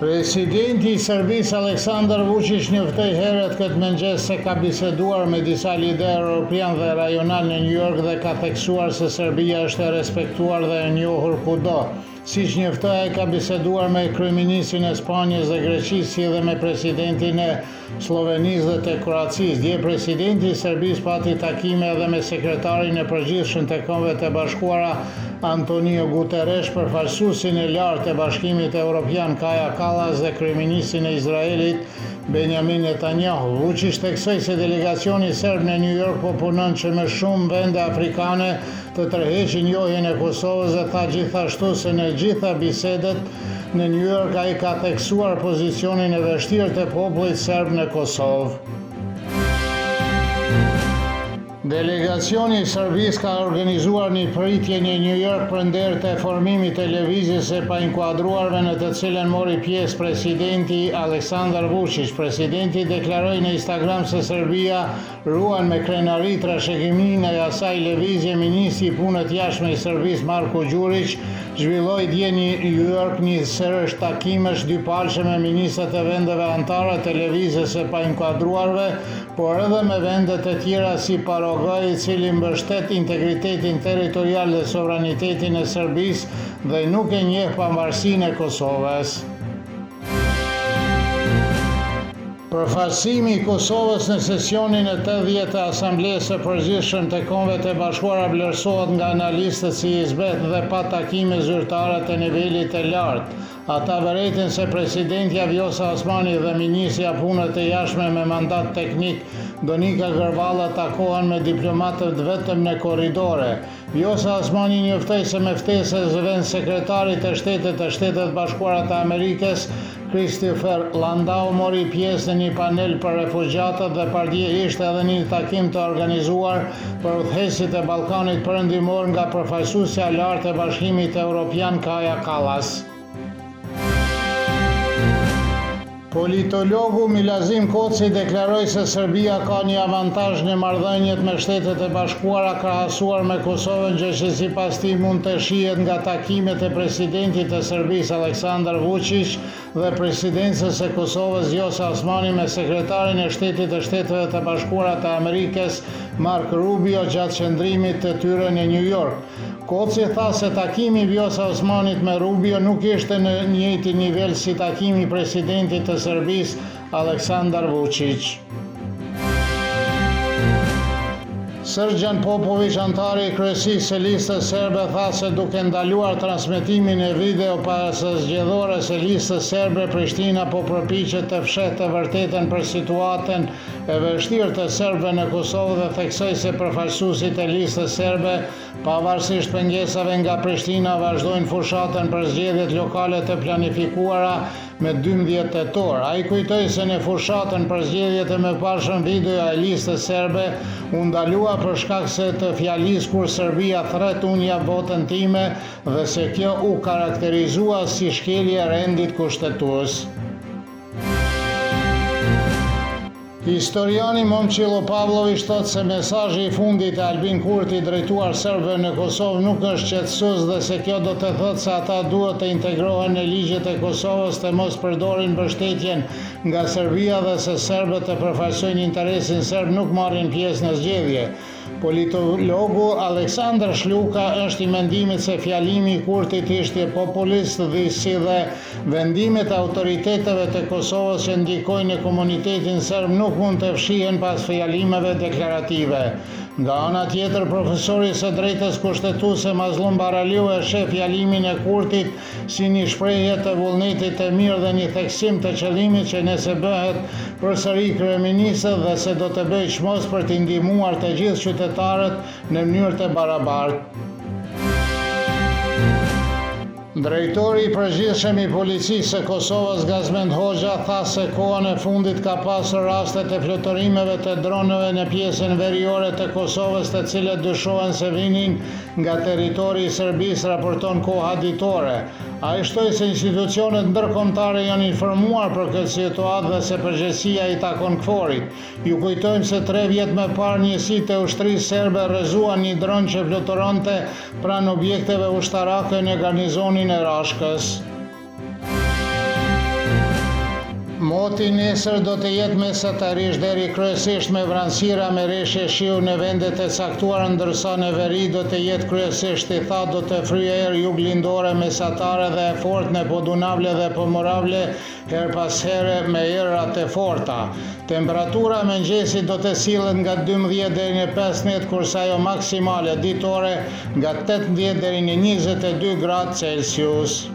Presidenti i Serbisë Aleksandar Vučić njoftoi herët këtë mëngjes se ka biseduar me disa liderë europian dhe rajonal në New York dhe ka theksuar se Serbia është e respektuar dhe e njohur kudo. Siç njoftoi, ai ka biseduar me kryeministrin e Spanjës dhe Greqisë, si dhe me presidentin e Slovenisë dhe të Kroacisë. Dje presidenti i Serbisë pati takime edhe me sekretarin e përgjithshëm të Kombeve të Bashkuara Antonio Guterres, përfaqësuesin e lartë të Bashkimit Evropian Kaja Kallas dhe kryeministrin e Izraelit Benjamin Netanyahu. Vučić theksoi se delegacioni serb në New York po punon që me shumë vende afrikane të tërheqin njohjen e Kosovës dhe tha gjithashtu se në gjitha bisedet në New York ai ka theksuar pozicionin e vështirë të popullit serb në Kosovë. Delegacioni i Serbisë ka organizuar një pritje në New York përnder të formimit të lëvizjes së painkuadruarve në të cilën mori pjesë presidenti Aleksandar Vučić. Presidenti deklaroi në Instagram se Serbia ruan me krenari trashëgiminë e asaj lëvizje. Ministri i punët jashtme i Serbisë Marko Đurić zhvilloi dje në New York një sërësh takimesh dypalshme me ministrat e vendeve anëtare të lëvizjes së painkuadruarve, por edhe me vende të tjera si Paragvaj, i cili mbështet integritetin territorial dhe sovranitetin e Serbisë dhe nuk e njeh pavarësinë e Kosovës. Përfaqësimi i Kosovës në sesionin e 80 të Asamblesë së Përgjithshme të Kombeve të Bashkuara vlerësohet nga analistët si i zbet dhe pa takime zyrtare të nivelit të lartë. Ata vëretin se presidentja Vjosa Osmani dhe ministrja punët të jashtme me mandat teknik Donika Gërvalla takohen me diplomatët vetëm në korridore. Vjosa Osmani njoftoi se me ftesë së vend sekretarit të Shtetet Bashkuara të Amerikës Christopher Landau mori pjesë në një panel për refugjatët dhe pardje ishte edhe një takim të organizuar për udhëheqësit e Ballkanit Perëndimor nga përfaqësuesja e lartë e Bashkimit Evropian Kaja Kallas. Politologu Milazim Koci deklaroi se Serbia ka një avantazh në marrëdhëniet me Shtetet e Bashkuara krahasuar me Kosovën, gjë që sipas tij mund të shihet nga takimet e presidentit të Serbisë Aleksandar Vučić dhe presidencës së Kosovës Vjosa Osmani me sekretarin e Shtetit të Shteteve të Bashkuara të Amerikës Marco Rubio gjatë qëndrimit të tyre në New York. Koci tha se takimi Vjosa Osmanit me Rubio nuk ishte në njëjtin nivel si takimi i presidentit të Serbisë Aleksandar Vučić. Srdjan Popović, antari i kryesisë së listës serbe, tha se duke ndaluar transmetimin e video para së zgjedhores së listës serbe, Prishtina po përpiqet të fshehtë të vërtetën për situatën e vështirë të serbëve në Kosovë dhe theksoi se përfaqësuesit e listës serbe, pavarësisht pengesave nga Prishtina, vazhdojnë fushatën për zgjedhjet lokale të planifikuara me 12 tetor. Ai kujtoi se në fushatën për zgjedhjet e mëparshëm videoja e listës serbe u ndalua për shkak se të fjalisë kur Serbia thret unë jap votën time dhe se kjo u karakterizua si shkelje e rendit kushtetues. Historiani Momčilo Pavlović thotë se mesazhi i fundit e Albin Kurti drejtuar serbëve në Kosovë nuk është qetësues dhe se kjo do të thotë se ata duhet të integrohen në ligjet e Kosovës, të mos përdorin mbështetjen nga Serbia dhe se serbët të përfaqësojnë interesin serb nuk marrin pjesë në zgjedhje. Politologu Aleksandar Shluka është i mendimit se fjalimi i Kurtit ishte populist dhe si dhe vendimet e autoriteteve të Kosovës që ndikojnë në komunitetin serb nuk mund të fshihen pas fjalimeve deklarative. Nga ana tjetër, profesori së drejtës kushtetuese Mazlum Baraliu e sheh fjalimin e Kurtit si një shprehje të vullnetit të mirë dhe një theksim të qëllimit që nëse bëhet përsëri kryeminist dhe se do të bëjë çmos për të ndihmuar të gjithë qytetarët në mënyrë të barabartë. Drejtori i përgjithshëm i policisë së Kosovës Gazmend Hoxha tha se kohën e fundit ka pasur raste të fluturimeve të dronëve në pjesën veriore të Kosovës, të cilët dyshohen se vinin nga territori i Serbisë, raporton Koha Ditore. Ai shtoi se institucionet ndërkombëtare janë informuar për këtë situatë dhe se përgjegjësia i takon KFOR-it. Ju kujtojmë se 3 vjet më parë njësitë e ushtrisë serbe rrezuan një dron që fluturonte pranë objekteve ushtarake në garnizonin e Rashkës. Moti nesër do të jetë mesatarisht deri kryesisht me vranësira me reshje shiu në vendet e caktuara, ndërsa në veri do të jetë kryesisht i thatë, do të fryjë erë juglindore mesatare dhe e fortë në Podunavle dhe Pomoravle, her pas here me erërat e forta. Temperatura mëngjesit do të sillet nga 12 deri në 15, kurse ajo maksimale ditore nga 18 deri në 22 gradë Celsius.